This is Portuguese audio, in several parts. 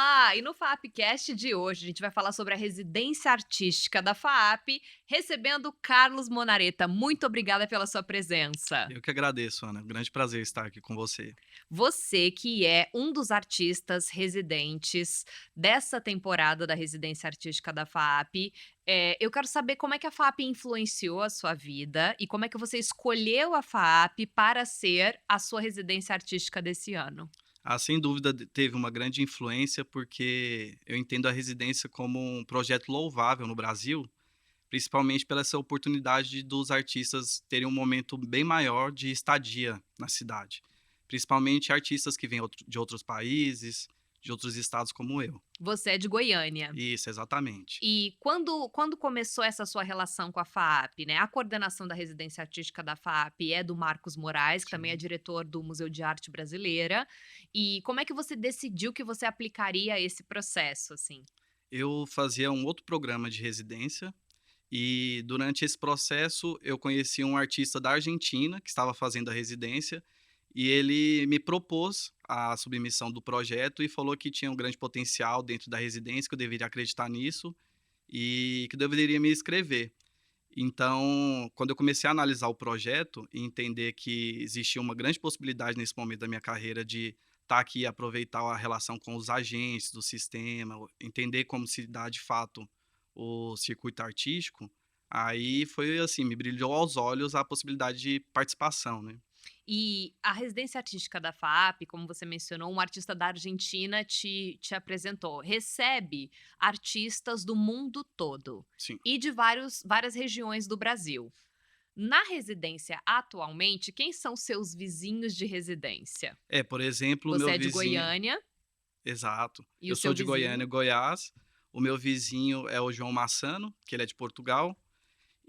Olá! E no FAAPcast de hoje, a gente vai falar sobre a residência artística da FAAP, recebendo Carlos Monareta. Muito obrigada pela sua presença. Eu que agradeço, Ana. Grande prazer estar aqui com você. Você que é um dos artistas residentes dessa temporada da residência artística da FAAP, eu quero saber como é que a FAAP influenciou a sua vida e como é que você escolheu a FAAP para ser a sua residência artística desse ano. Sem dúvida teve uma grande influência, porque eu entendo a residência como um projeto louvável no Brasil, principalmente pela essa oportunidade dos artistas terem um momento bem maior de estadia na cidade. Principalmente artistas que vêm de outros países, de outros estados como eu. Você é de Goiânia. Isso, exatamente. E quando começou essa sua relação com a FAAP, né, a coordenação da residência artística da FAAP é do Marcos Moraes, que também é Sim. diretor do Museu de Arte Brasileira, e como é que você decidiu que você aplicaria esse processo, assim? Eu fazia um outro programa de residência. E durante esse processo, eu conheci um artista da Argentina que estava fazendo a residência e ele me propôs a submissão do projeto e falou que tinha um grande potencial dentro da residência, que eu deveria acreditar nisso e que eu deveria me inscrever. Então, quando eu comecei a analisar o projeto e entender que existia uma grande possibilidade nesse momento da minha carreira de estar aqui e aproveitar a relação com os agentes do sistema, entender como se dá de fato o circuito artístico, aí foi assim, me brilhou aos olhos a possibilidade de participação, né. E a residência artística da FAAP, como você mencionou, um artista da Argentina te apresentou. Recebe artistas do mundo todo Sim. e de várias regiões do Brasil. Na residência atualmente, quem são seus vizinhos de residência? Por exemplo, o Você meu é de vizinho. Goiânia Exato. e Eu o sou seu de Goiânia, vizinho? Goiás, o meu vizinho é o João Massano, que ele é de Portugal,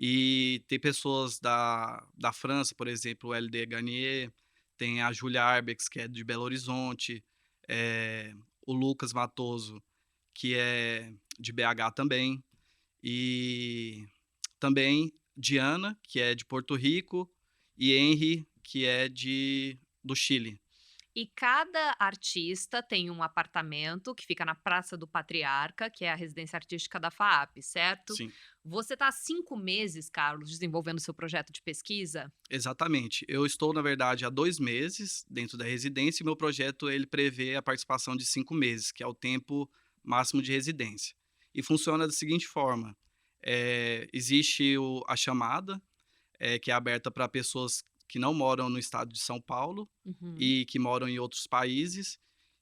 e tem pessoas da França, por exemplo, o LD Garnier, tem a Júlia Arbex, que é de Belo Horizonte, o Lucas Matoso, que é de BH também, e também Diana, que é de Porto Rico, e Henry, que é do Chile. E cada artista tem um apartamento que fica na Praça do Patriarca, que é a residência artística da FAAP, certo? Sim, Você está há 5 meses, Carlos, desenvolvendo seu projeto de pesquisa? exatamente. Eu estou, na verdade, há 2 meses dentro da residência e meu projeto ele prevê a participação de 5 meses, que é o tempo máximo de residência. E funciona da seguinte forma: existe a chamada, que é aberta para pessoas que não moram no estado de São Paulo Uhum. e que moram em outros países,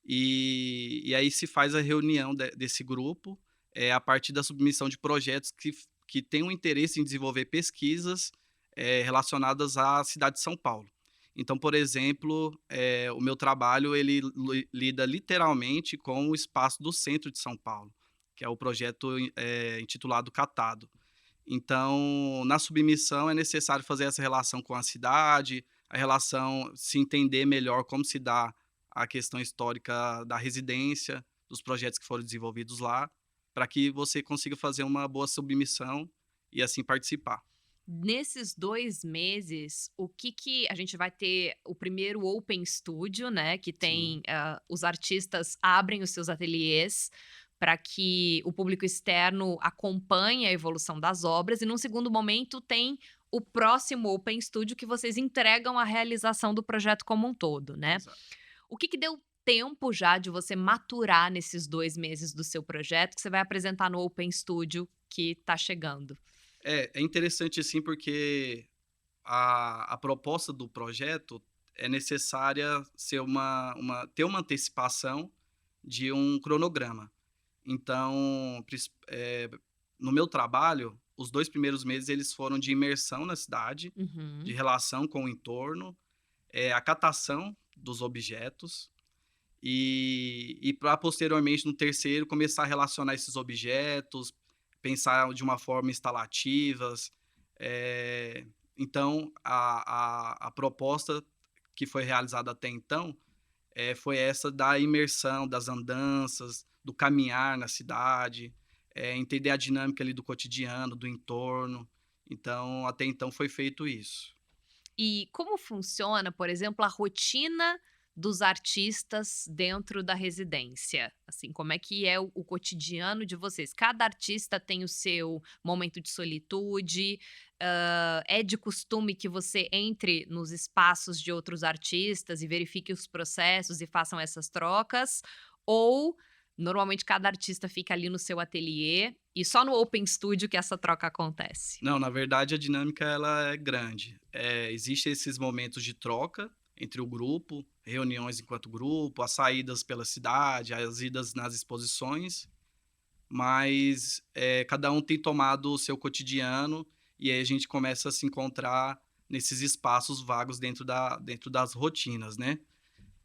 e aí se faz a reunião desse grupo, a partir da submissão de projetos que têm um interesse em desenvolver pesquisas, relacionadas à cidade de São Paulo. Então, por exemplo, o meu trabalho ele lida literalmente com o espaço do centro de São Paulo, que é o projeto intitulado Catado. Então, na submissão é necessário fazer essa relação com a cidade, a relação se entender melhor como se dá a questão histórica da residência, dos projetos que foram desenvolvidos lá, para que você consiga fazer uma boa submissão e assim participar. Nesses 2 meses, o que a gente vai ter o primeiro Open Studio, né, que Sim, tem, os artistas abrem os seus ateliês para que o público externo acompanhe a evolução das obras, e num segundo momento tem o próximo Open Studio que vocês entregam a realização do projeto como um todo, né. exato. O que deu tempo já de você maturar nesses 2 meses do seu projeto, que você vai apresentar no Open Studio que está chegando? É interessante assim porque a proposta do projeto é necessária ser ter uma antecipação de um cronograma. Então, no meu trabalho, os 2 primeiros meses eles foram de imersão na cidade, de Uhum. relação com o entorno, a catação dos objetos, e pra posteriormente no terceiro começar a relacionar esses objetos, pensar de uma forma instalativas. Então a proposta que foi realizada até então, foi essa da imersão, das andanças, do caminhar na cidade, entender a dinâmica ali do cotidiano, do entorno. Então, até então foi feito isso. E como funciona, por exemplo, a rotina dos artistas dentro da residência? Assim, como é que é o cotidiano de vocês? Cada artista tem o seu momento de solitude, é de costume que você entre nos espaços de outros artistas e verifique os processos e façam essas trocas, ou normalmente cada artista fica ali no seu ateliê e só no open studio que essa troca acontece? Não, na verdade a dinâmica ela é grande. Existem esses momentos de troca entre o grupo, reuniões enquanto grupo, as saídas pela cidade, as idas nas exposições, mas, cada um tem tomado o seu cotidiano, e aí a gente começa a se encontrar nesses espaços vagos dentro das rotinas, né.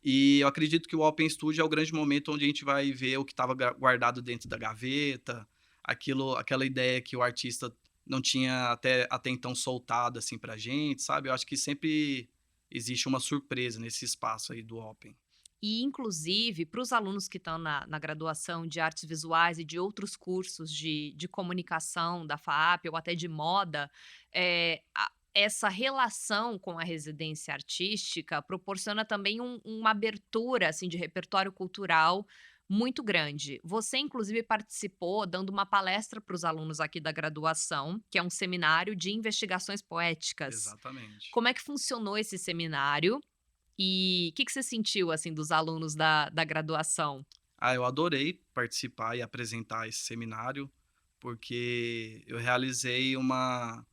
E eu acredito que o Open Studio é o grande momento onde a gente vai ver o que estava guardado dentro da gaveta, aquela ideia que o artista não tinha até então soltado, assim, pra gente, sabe. Eu acho que sempre existe uma surpresa nesse espaço aí do Open. E, inclusive, para os alunos que estão na graduação de artes visuais e de outros cursos de comunicação da FAAP ou até de moda, essa relação com a residência artística proporciona também uma abertura, assim, de repertório cultural muito grande. Você, inclusive, participou dando uma palestra para os alunos aqui da graduação, que é um seminário de investigações poéticas. Exatamente. Como é que funcionou esse seminário? E o que que você sentiu, assim, dos alunos da graduação? Ah, eu adorei participar e apresentar esse seminário, porque eu realizei uma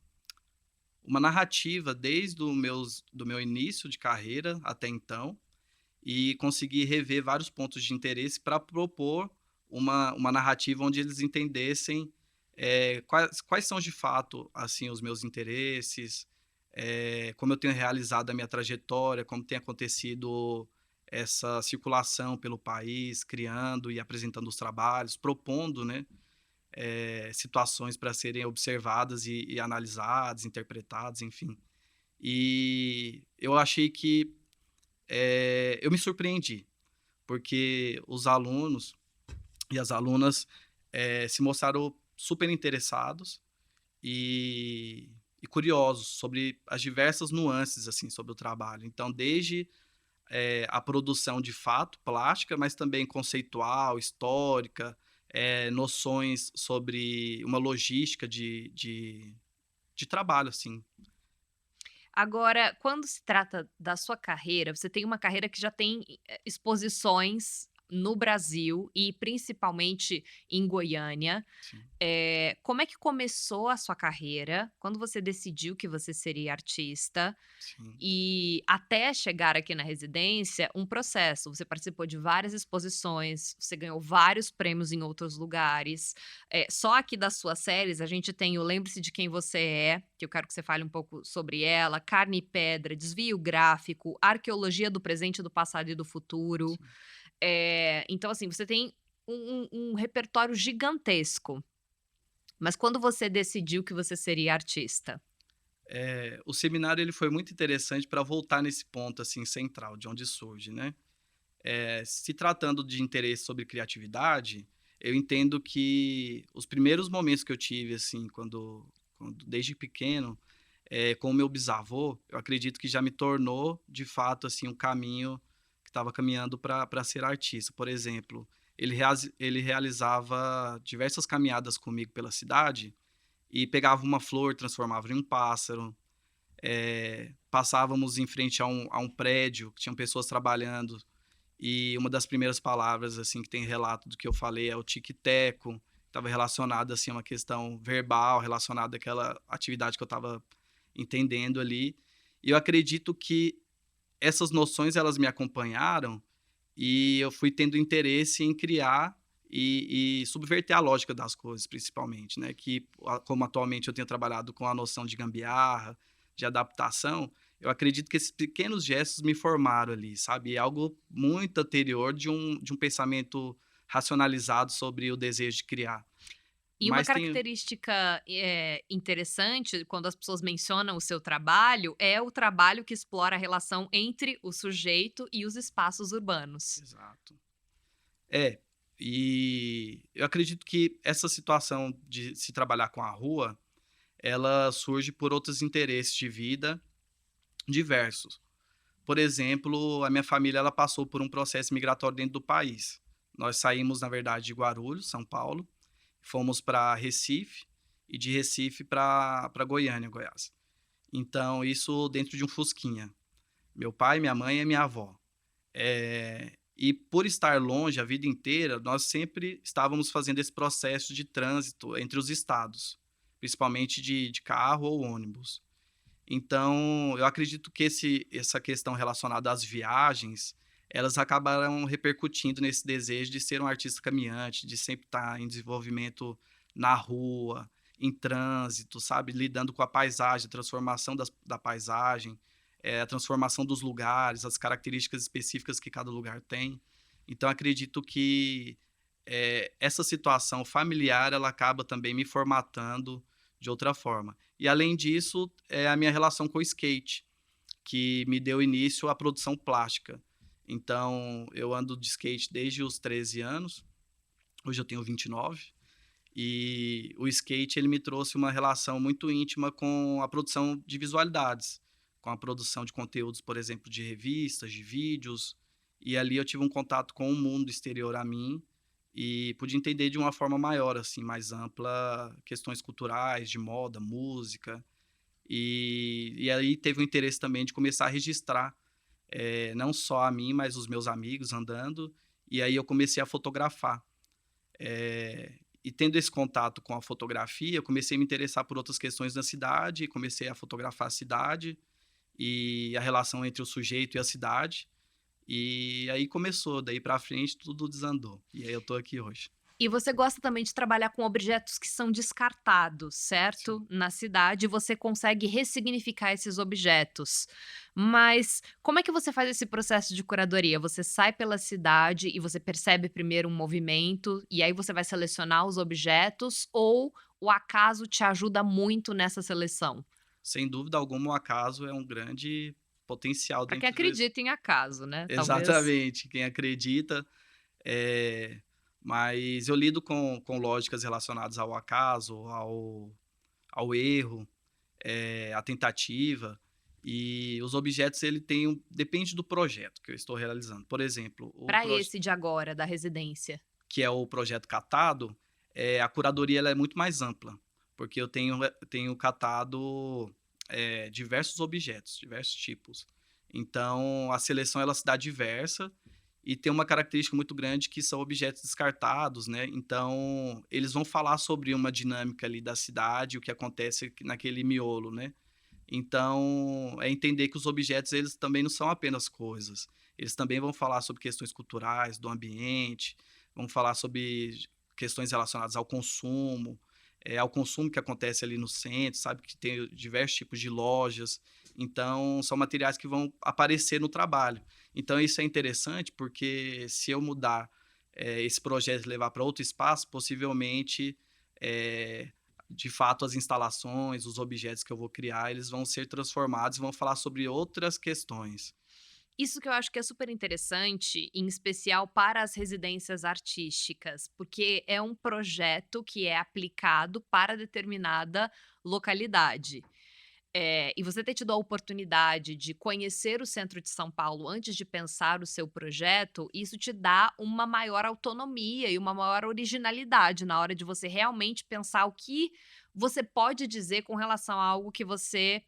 narrativa desde do meu início de carreira até então, e consegui rever vários pontos de interesse para propor uma narrativa onde eles entendessem, quais são de fato, assim, os meus interesses, como eu tenho realizado a minha trajetória, como tem acontecido essa circulação pelo país, criando e apresentando os trabalhos, propondo, né, situações para serem observadas e analisadas, interpretadas, enfim. E eu achei que, eu me surpreendi, porque os alunos e as alunas, se mostraram super interessados e curiosos sobre as diversas nuances, assim, sobre o trabalho. Então, desde, a produção de fato plástica, mas também conceitual, histórica, noções sobre uma logística de trabalho, assim. Agora, quando se trata da sua carreira, você tem uma carreira que já tem, exposições no Brasil e principalmente em Goiânia. Sim, Como é que começou a sua carreira? Quando você decidiu que você seria artista? sim, E até chegar aqui na residência, um processo. Você participou de várias exposições, você ganhou vários prêmios em outros lugares. Só aqui das suas séries, a gente tem o Lembre-se de Quem Você É, que eu quero que você fale um pouco sobre ela, Carne e Pedra, Desvio Gráfico, Arqueologia do Presente, do Passado e do Futuro. sim. Então, assim, você tem um repertório gigantesco. Mas quando você decidiu que você seria artista? O seminário ele foi muito interessante para voltar nesse ponto, assim, central, de onde surge, né. Se tratando de interesse sobre criatividade, eu entendo que os primeiros momentos que eu tive, assim, quando desde pequeno, com o meu bisavô, eu acredito que já me tornou, de fato, assim, um caminho que estava caminhando para ser artista. Por exemplo, ele realizava diversas caminhadas comigo pela cidade e pegava uma flor, transformava em um pássaro. Passávamos em frente a um prédio que tinham pessoas trabalhando, e uma das primeiras palavras, assim, que tem relato do que eu falei é o tic-teco, estava relacionado, assim, a uma questão verbal, relacionada àquela atividade que eu estava entendendo ali. E eu acredito que essas noções elas me acompanharam, e eu fui tendo interesse em criar e subverter a lógica das coisas, principalmente, né, que como atualmente eu tenho trabalhado com a noção de gambiarra, de adaptação, eu acredito que esses pequenos gestos me formaram ali, sabe, é algo muito anterior de um pensamento racionalizado sobre o desejo de criar. E uma Mas tem característica, interessante quando as pessoas mencionam o seu trabalho, é o trabalho que explora a relação entre o sujeito e os espaços urbanos. exato. É, e eu acredito que essa situação de se trabalhar com a rua, ela surge por outros interesses de vida diversos. por exemplo, a minha família ela passou por um processo migratório dentro do país. Nós saímos, na verdade, de Guarulhos, São Paulo, fomos para Recife e de Recife para Goiânia, Goiás. Então, isso dentro de um fusquinha. Meu pai, minha mãe e minha avó. E por estar longe a vida inteira, nós sempre estávamos fazendo esse processo de trânsito entre os estados, principalmente de carro ou ônibus. Então, eu acredito que essa questão relacionada às viagens, elas acabaram repercutindo nesse desejo de ser um artista caminhante, de sempre estar em desenvolvimento na rua, em trânsito, sabe? Lidando com a paisagem, a transformação da paisagem, a transformação dos lugares, as características específicas que cada lugar tem. Então, acredito que essa situação familiar, ela acaba também me formatando de outra forma. E além disso, é a minha relação com o skate, que me deu início à produção plástica. Então, eu ando de skate desde os 13 anos, hoje eu tenho 29, e o skate ele me trouxe uma relação muito íntima com a produção de visualidades, com a produção de conteúdos, por exemplo, de revistas, de vídeos, e ali eu tive um contato com o mundo exterior a mim, e pude entender de uma forma maior, assim, mais ampla, questões culturais, de moda, música. E aí teve o interesse também de começar a registrar, não só a mim, mas os meus amigos andando. E aí eu comecei a fotografar. E tendo esse contato com a fotografia, eu comecei a me interessar por outras questões da cidade, comecei a fotografar a cidade e a relação entre o sujeito e a cidade. E aí começou, daí pra frente tudo desandou. E aí eu tô aqui hoje. E você gosta também de trabalhar com objetos que são descartados, Sim. certo? Na cidade, você consegue ressignificar esses objetos. Mas como é que você faz esse processo de curadoria? Você sai pela cidade e você percebe primeiro um movimento, e aí você vai selecionar os objetos, ou o acaso te ajuda muito nessa seleção? Sem dúvida alguma, o acaso é um grande potencial Para quem dentro desse. acredita em acaso, né? Talvez. Exatamente, quem acredita, eh, mas eu lido com lógicas relacionadas ao acaso, ao erro, à tentativa, e os objetos ele tem depende do projeto que eu estou realizando. Por exemplo, Para esse de agora, da residência. que é o projeto catado, a curadoria ela é muito mais ampla, porque eu tenho catado, diversos objetos, diversos tipos. Então, a seleção ela se dá diversa e tem uma característica muito grande que são objetos descartados, né? Então, eles vão falar sobre uma dinâmica ali da cidade, o que acontece naquele miolo, né? Então, é entender que os objetos eles também não são apenas coisas. Eles também vão falar sobre questões culturais, do ambiente, vão falar sobre questões relacionadas ao consumo que acontece ali no centro, sabe? Que tem diversos tipos de lojas. Então, são materiais que vão aparecer no trabalho. Então, isso é interessante porque se eu mudar esse projeto e levar para outro espaço, possivelmente, eh, de fato, as instalações, os objetos que eu vou criar, eles vão ser transformados e vão falar sobre outras questões. Isso que eu acho que é super interessante, em especial para as residências artísticas, porque é um projeto que é aplicado para determinada localidade. E você ter tido a oportunidade de conhecer o centro de São Paulo antes de pensar o seu projeto, isso te dá uma maior autonomia e uma maior originalidade na hora de você realmente pensar o que você pode dizer com relação a algo que você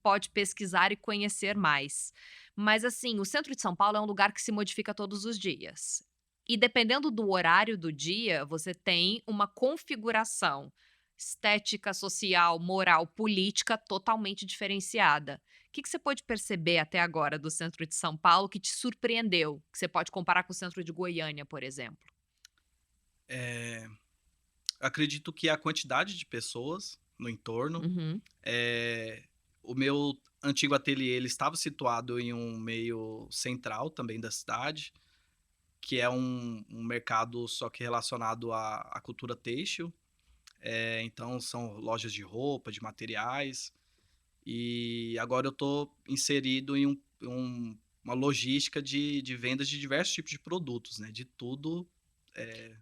pode pesquisar e conhecer mais. Mas assim, o centro de São Paulo é um lugar que se modifica todos os dias. E dependendo do horário do dia, você tem uma configuração estética, social, moral, política totalmente diferenciada. O que você pode perceber até agora do centro de São Paulo que te surpreendeu? Que você pode comparar com o centro de Goiânia, por exemplo? Eh, Acredito que a quantidade de pessoas no entorno, Uhum. eh, o meu antigo ateliê ele estava situado em um meio central também da cidade, que é um mercado só que relacionado à cultura têxtil. Então são lojas de roupa, de materiais, e agora eu estou inserido em uma logística de vendas de diversos tipos de produtos, né, de tudo,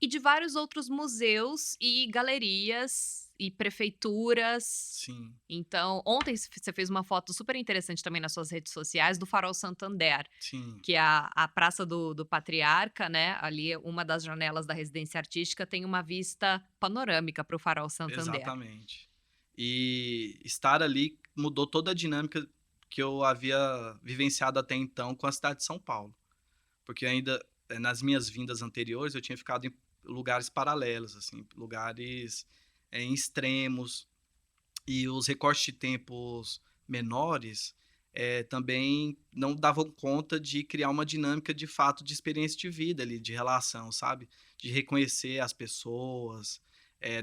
E de vários outros museus e galerias e prefeituras. Sim, Então, ontem você fez uma foto super interessante também nas suas redes sociais do Farol Santander, sim, que é a Praça do Patriarca, né, ali uma das janelas da residência artística tem uma vista panorâmica para o Farol Santander. exatamente. E estar ali mudou toda a dinâmica que eu havia vivenciado até então com a cidade de São Paulo. Porque ainda, nas minhas vindas anteriores, eu tinha ficado em lugares paralelos, assim, lugares, em extremos, e os recortes de tempos menores, também não davam conta de criar uma dinâmica de fato de experiência de vida ali, de relação, sabe? De reconhecer as pessoas,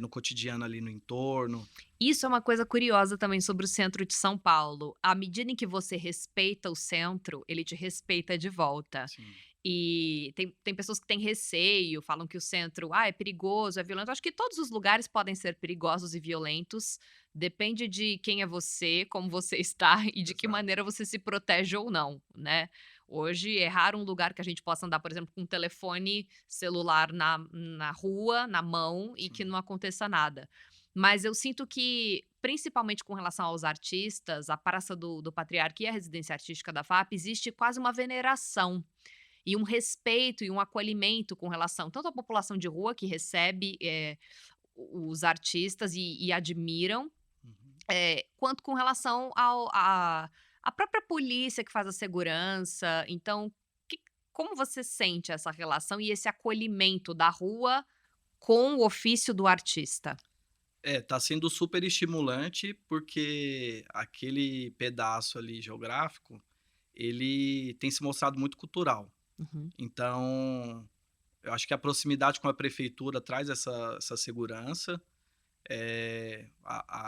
no cotidiano ali no entorno. Isso é uma coisa curiosa também sobre o centro de São Paulo. À medida em que você respeita o centro, ele te respeita de volta. Sim, E tem pessoas que têm receio, falam que o centro, é perigoso, é violento. Acho que todos os lugares podem ser perigosos e violentos, depende de quem é você, como você está e de que exato. maneira você se protege ou não, né. Hoje é raro um lugar que a gente possa andar, por exemplo, com um telefone celular na rua, na mão e que Sim, não aconteça nada. Mas eu sinto que, principalmente com relação aos artistas, a Praça do Patriarca e a residência artística da FAP, existe quase uma veneração e um respeito e um acolhimento com relação tanto à população de rua que recebe, os artistas e admiram, uhum. quanto com relação ao à própria polícia que faz a segurança. Então, que como você sente essa relação e esse acolhimento da rua com o ofício do artista? Tá sendo super estimulante, porque aquele pedaço ali geográfico, ele tem se mostrado muito cultural. Uhum. Então, eu acho que a proximidade com a prefeitura traz essa segurança,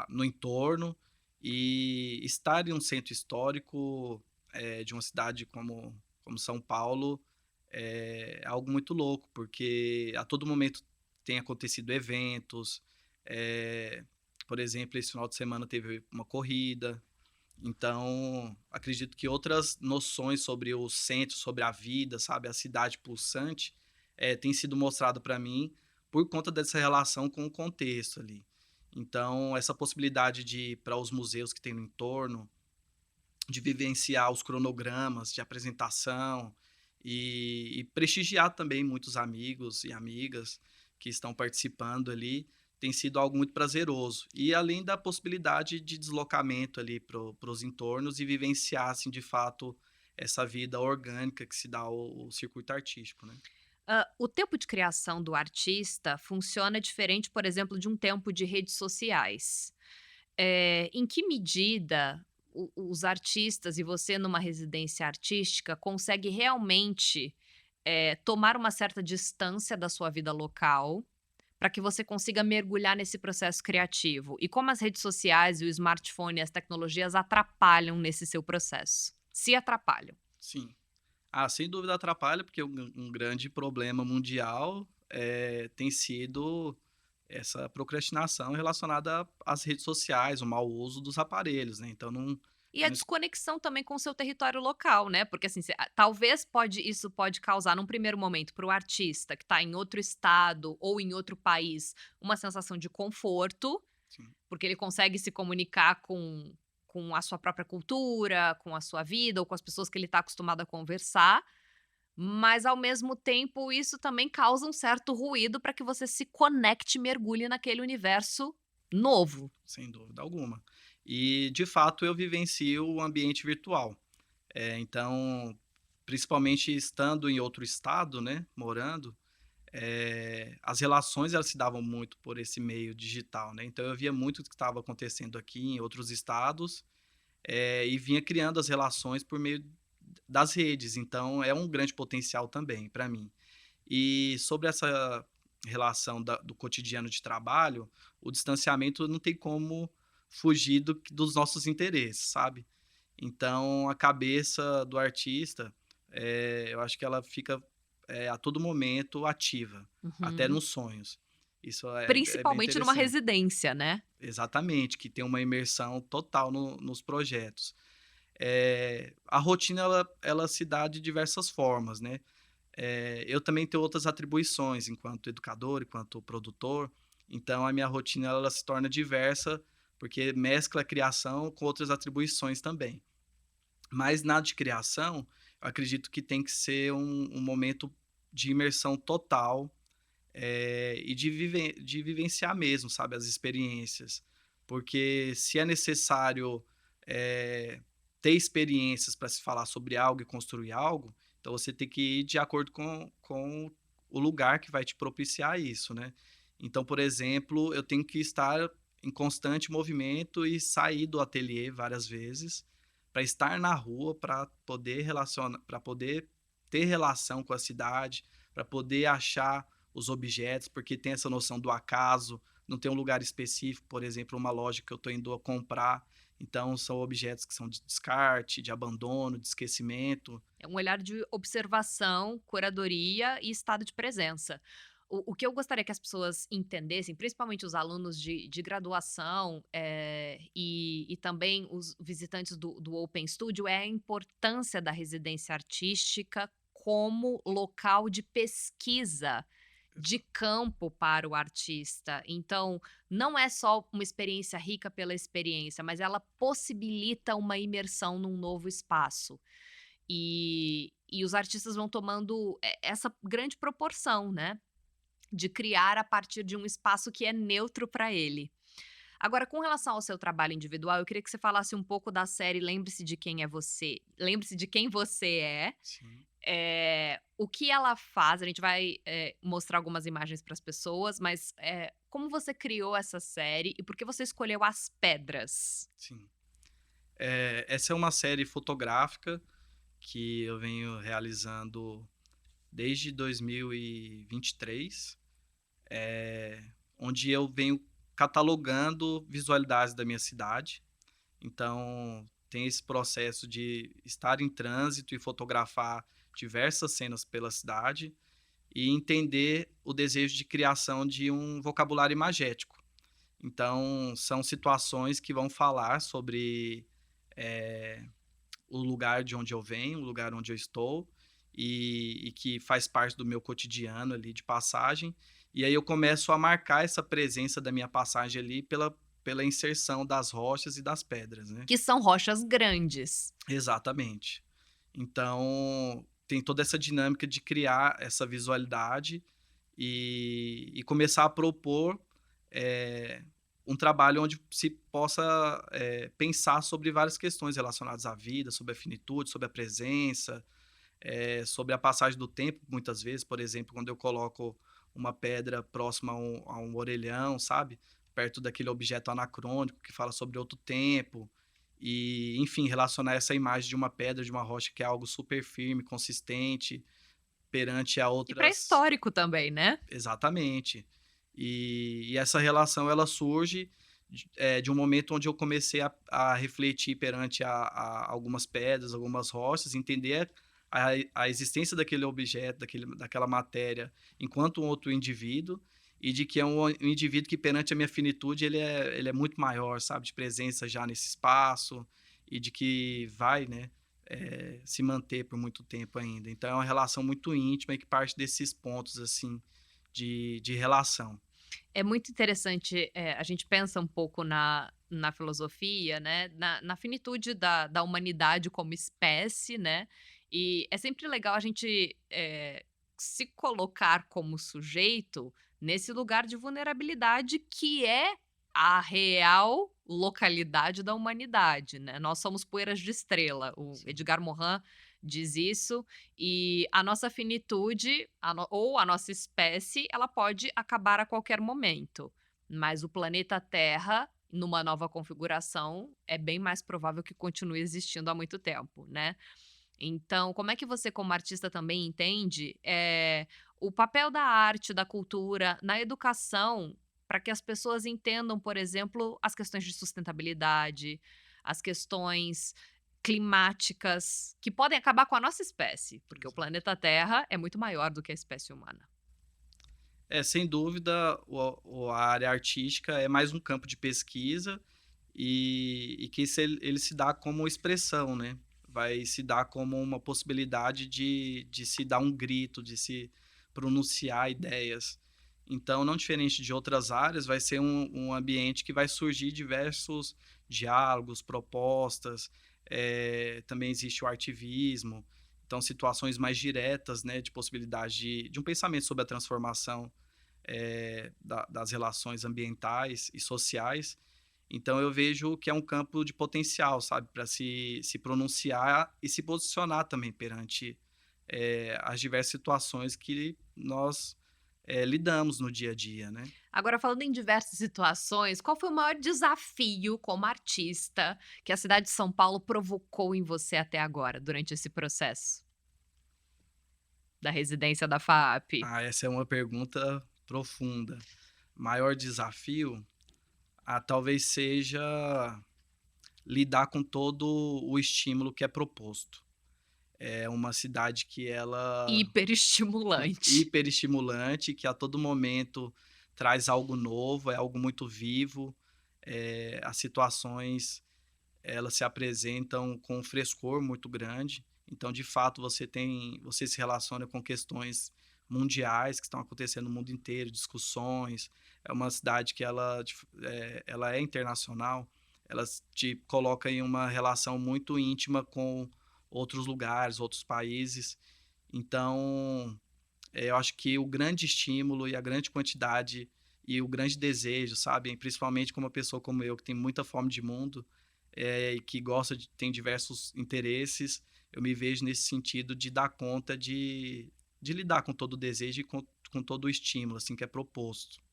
no entorno, e estar em um centro histórico, de uma cidade como São Paulo, é algo muito louco, porque a todo momento tem acontecido eventos, eh, por exemplo, esse final de semana teve uma corrida, então acredito que outras noções sobre o centro, sobre a vida, sabe, a cidade pulsante, tem sido mostrado para mim por conta dessa relação com o contexto ali. Então essa possibilidade de ir para os museus que tem no entorno, de vivenciar os cronogramas de apresentação e prestigiar também muitos amigos e amigas que estão participando ali, tem sido algo muito prazeroso. E além da possibilidade de deslocamento ali para os entornos e vivenciar, assim, de fato, essa vida orgânica que se dá ao circuito artístico, né. O tempo de criação do artista funciona diferente, por exemplo, de um tempo de redes sociais. Em que medida os artistas e você numa residência artística consegue realmente, tomar uma certa distância da sua vida local, para que você consiga mergulhar nesse processo criativo? E como as redes sociais e o smartphone e as tecnologias atrapalham nesse seu processo? Se atrapalham. Sim. Ah, sem dúvida atrapalha, porque um grande problema mundial, tem sido essa procrastinação relacionada às redes sociais, o mau uso dos aparelhos, né, então não E eu a não es desconexão também com o seu território local, né, porque assim, talvez isso pode causar num primeiro momento para o artista que está em outro estado ou em outro país, uma sensação de conforto, sim, porque ele consegue se comunicar com a sua própria cultura, com a sua vida ou com as pessoas que ele está acostumado a conversar, mas ao mesmo tempo isso também causa um certo ruído para que você se conecte e mergulhe naquele universo novo. sem dúvida alguma. E, de fato, eu vivencio o ambiente virtual. Então, principalmente estando em outro estado, né, morando, as relações elas se davam muito por esse meio digital, né, então eu via muito o que estava acontecendo aqui em outros estados, e vinha criando as relações por meio das redes, então é um grande potencial também para mim. E sobre essa relação do cotidiano de trabalho, o distanciamento não tem como fugir dos nossos interesses, sabe? Então a cabeça do artista, eu acho que ela fica, a todo momento ativa, até Uhum. nos sonhos. Isso é bem Principalmente numa interessante. residência, né? Exatamente, que tem uma imersão total nos projetos. A rotina ela se dá de diversas formas, né. Eu também tenho outras atribuições enquanto educador, enquanto produtor, então a minha rotina ela se torna diversa, porque mescla a criação com outras atribuições também. Mas na de criação, eu acredito que tem que ser um momento de imersão total, e de vivenciar mesmo, sabe, as experiências. Porque se é necessário, ter experiências para se falar sobre algo e construir algo, então você tem que ir de acordo com o lugar que vai te propiciar isso, né. Então, por exemplo, eu tenho que estar em constante movimento e sair do ateliê várias vezes, para estar na rua, para poder ter relação com a cidade, para poder achar os objetos, porque tem essa noção do acaso, não tem um lugar específico, por exemplo, uma loja que eu estou indo a comprar, então são objetos que são de descarte, de abandono, de esquecimento. É um olhar de observação, curadoria e estado de presença. O que eu gostaria que as pessoas entendessem, principalmente os alunos de graduação, e também os visitantes do Open Studio, é a importância da residência artística como local de pesquisa de Exa campo para o artista. Então, não é só uma experiência rica pela experiência, mas ela possibilita uma imersão num novo espaço. E os artistas vão tomando essa grande proporção, né, de criar a partir de um espaço que é neutro para ele. Agora, com relação ao seu trabalho individual, eu queria que você falasse um pouco da série Lembre-se de Quem é Você. Lembre-se de quem você é. sim. O que ela faz, a gente vai, mostrar algumas imagens para as pessoas, mas, como você criou essa série e por que você escolheu as pedras? Sim. Essa é uma série fotográfica que eu venho realizando desde 2023, onde eu venho catalogando visualidades da minha cidade. Então, tem esse processo de estar em trânsito e fotografar diversas cenas pela cidade e entender o desejo de criação de um vocabulário imagético. Então, são situações que vão falar sobre, eh, o lugar de onde eu venho, o lugar onde eu estou, e que faz parte do meu cotidiano ali de passagem. E aí eu começo a marcar essa presença da minha passagem ali pela inserção das rochas e das pedras, né. Que são rochas grandes. Exatamente. Então, tem toda essa dinâmica de criar essa visualidade e começar a propor, eh, um trabalho onde se possa, pensar sobre várias questões relacionadas à vida, sobre a finitude, sobre a presença, sobre a passagem do tempo, muitas vezes, por exemplo, quando eu coloco uma pedra próxima a um orelhão, sabe, perto daquele objeto anacrônico que fala sobre outro tempo, e, enfim, relacionar essa imagem de uma pedra, de uma rocha que é algo super firme, consistente, perante a E outras. pré-histórico também, né. Exatamente. E essa relação ela surge de um momento onde eu comecei a refletir perante a algumas pedras, algumas rochas, entender a existência daquele objeto, daquela matéria, enquanto um outro indivíduo, e de que é um indivíduo que perante a minha finitude ele é muito maior, sabe, de presença já nesse espaço, e de que vai, né, se manter por muito tempo ainda. Então é uma relação muito íntima e que parte desses pontos, assim, de relação. É muito interessante, a gente pensa um pouco na filosofia, né, na finitude da humanidade como espécie, né, e é sempre legal a gente, se colocar como sujeito nesse lugar de vulnerabilidade que é a real localidade da humanidade, né. Nós somos poeiras de estrela, o Sim, Edgar Morin diz isso, e a nossa finitude, ou a nossa espécie, ela pode acabar a qualquer momento, mas o planeta Terra, numa nova configuração, é bem mais provável que continue existindo há muito tempo, né. Então, como é que você, como artista, também entende, o papel da arte, da cultura na educação, para que as pessoas entendam, por exemplo, as questões de sustentabilidade, as questões climáticas, que podem acabar com a nossa espécie, porque o exato. planeta Terra é muito maior do que a espécie humana. Sem dúvida, a área artística é mais um campo de pesquisa e que ele se dá como expressão, né. vai se dar como uma possibilidade de se dar um grito, de se pronunciar ideias. Então, não diferente de outras áreas, vai ser um ambiente que vai surgir diversos diálogos, propostas, também existe o artivismo, então situações mais diretas, né, de possibilidade de um pensamento sobre a transformação das relações ambientais e sociais. Então eu vejo que é um campo de potencial, sabe, para se pronunciar e se posicionar também perante as diversas situações que nós lidamos no dia a dia, né. Agora falando em diversas situações, qual foi o maior desafio como artista que a cidade de São Paulo provocou em você até agora, durante esse processo da residência da FAAP? Ah, essa é uma pergunta profunda. Maior desafio? Ah, talvez seja lidar com todo o estímulo que é proposto. É uma cidade que ela Hiperestimulante. hiperestimulante, que a todo momento traz algo novo, é algo muito vivo, as situações, elas se apresentam com um frescor muito grande, então de fato você se relaciona com questões mundiais que estão acontecendo no mundo inteiro, discussões, é uma cidade que ela é internacional, ela te coloca em uma relação muito íntima com outros lugares, outros países, então eu acho que o grande estímulo e a grande quantidade e o grande desejo, sabe, principalmente com uma pessoa como eu, que tem muita fome de mundo, e que tem diversos interesses, eu me vejo nesse sentido de dar conta de lidar com todo o desejo e com todo o estímulo, assim, que é proposto.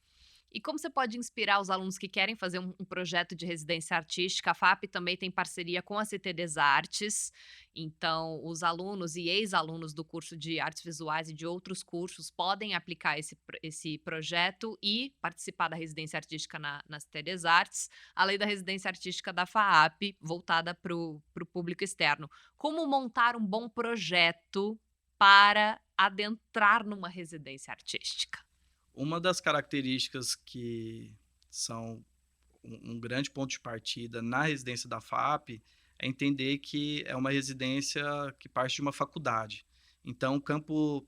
E como você pode inspirar os alunos que querem fazer um projeto de residência artística? A FAP também tem parceria com a CT des Artes, então os alunos e ex-alunos do curso de artes visuais e de outros cursos podem aplicar esse projeto e participar da residência artística na CT des Artes, além da residência artística da FAAP, voltada para o público externo. Como montar um bom projeto para adentrar numa residência artística? Uma das características que são um grande ponto de partida na residência da FAP é entender que é uma residência que parte de uma faculdade. Então, o campo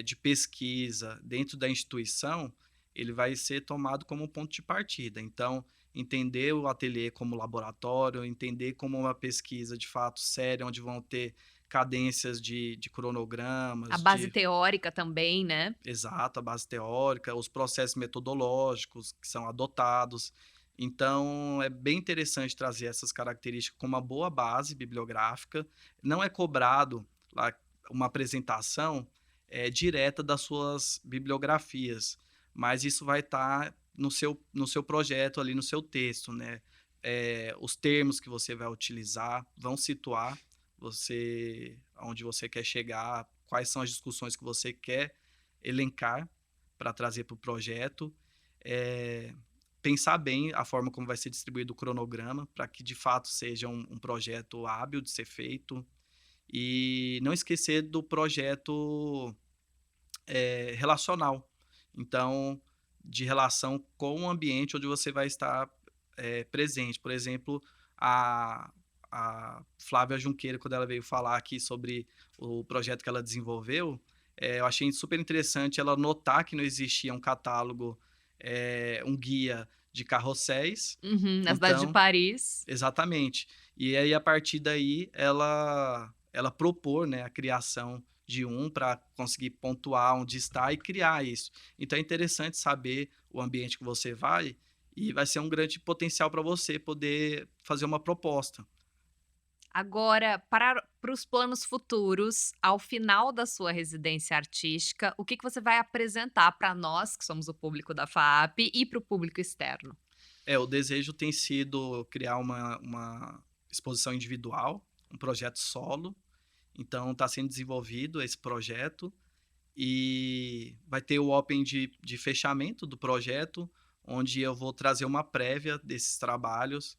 de pesquisa dentro da instituição, ele vai ser tomado como um ponto de partida. Então, entender o ateliê como laboratório, entender como uma pesquisa de fato séria, onde vão ter cadências de A cronogramas, base teórica também, né? exato, a base teórica, os processos metodológicos que são adotados. Então, é bem interessante trazer essas características com uma boa base bibliográfica. Não é cobrado lá uma apresentação direta das suas bibliografias, mas isso vai estar no seu projeto ali, no seu texto, né? Os termos que você vai utilizar vão situar você aonde você quer chegar, quais são as discussões que você quer elencar para trazer para o projeto, eh, pensar bem a forma como vai ser distribuído o cronograma, para que de fato seja um projeto hábil de ser feito, e não esquecer do projeto relacional. Então, de relação com o ambiente onde você vai estar presente. Por exemplo, a, a Flávia Junqueira, quando ela veio falar aqui sobre o projeto que ela desenvolveu, eu achei super interessante ela notar que não existia um catálogo, um guia de carrosséis. Uhum, na cidade de Então, Paris. exatamente. E aí, a partir daí, ela propor, né, a criação de um para conseguir pontuar onde está e criar isso. Então é interessante saber o ambiente que você vai e vai ser um grande potencial para você poder fazer uma proposta. Agora, para os planos futuros, ao final da sua residência artística, o que que você vai apresentar para nós, que somos o público da FAAP, e para o público externo? O desejo tem sido criar uma exposição individual, um projeto solo, então está sendo desenvolvido esse projeto. E vai ter o open de fechamento do projeto, onde eu vou trazer uma prévia desses trabalhos.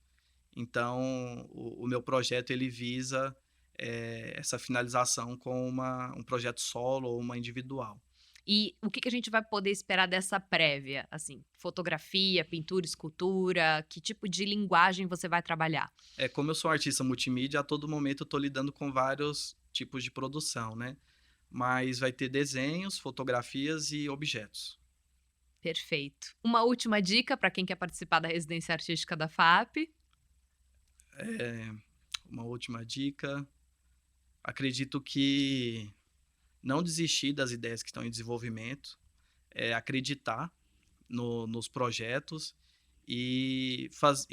Então, o meu projeto ele visa essa finalização com um projeto solo ou uma individual. E o que que a gente vai poder esperar dessa prévia? Assim, fotografia, pintura, escultura, que tipo de linguagem você vai trabalhar? Como eu sou um artista multimídia, a todo momento eu estou lidando com vários tipos de produção, né? Mas vai ter desenhos, fotografias e objetos. Perfeito. Uma última dica para quem quer participar da residência artística da FAP? Eh, uma última dica, acredito que não desistir das ideias que estão em desenvolvimento, acreditar nos projetos e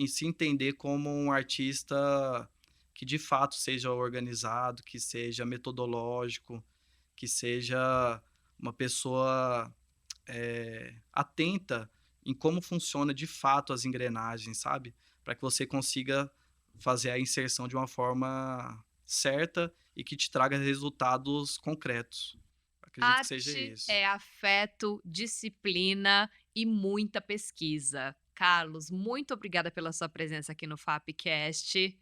se entender como um artista que de fato seja organizado, que seja metodológico, que seja uma pessoa atenta em como funciona de fato as engrenagens, sabe? Para que você consiga fazer a inserção de uma forma certa e que te traga resultados concretos. Acredito que seja Arte isso. é afeto, disciplina e muita pesquisa. Carlos, muito obrigada pela sua presença aqui no FAPcast.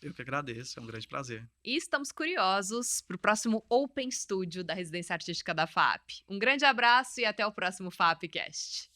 Eu que agradeço, é um grande prazer. E estamos curiosos para o próximo Open Studio da Residência Artística da FAP. Um grande abraço e até o próximo FAPcast.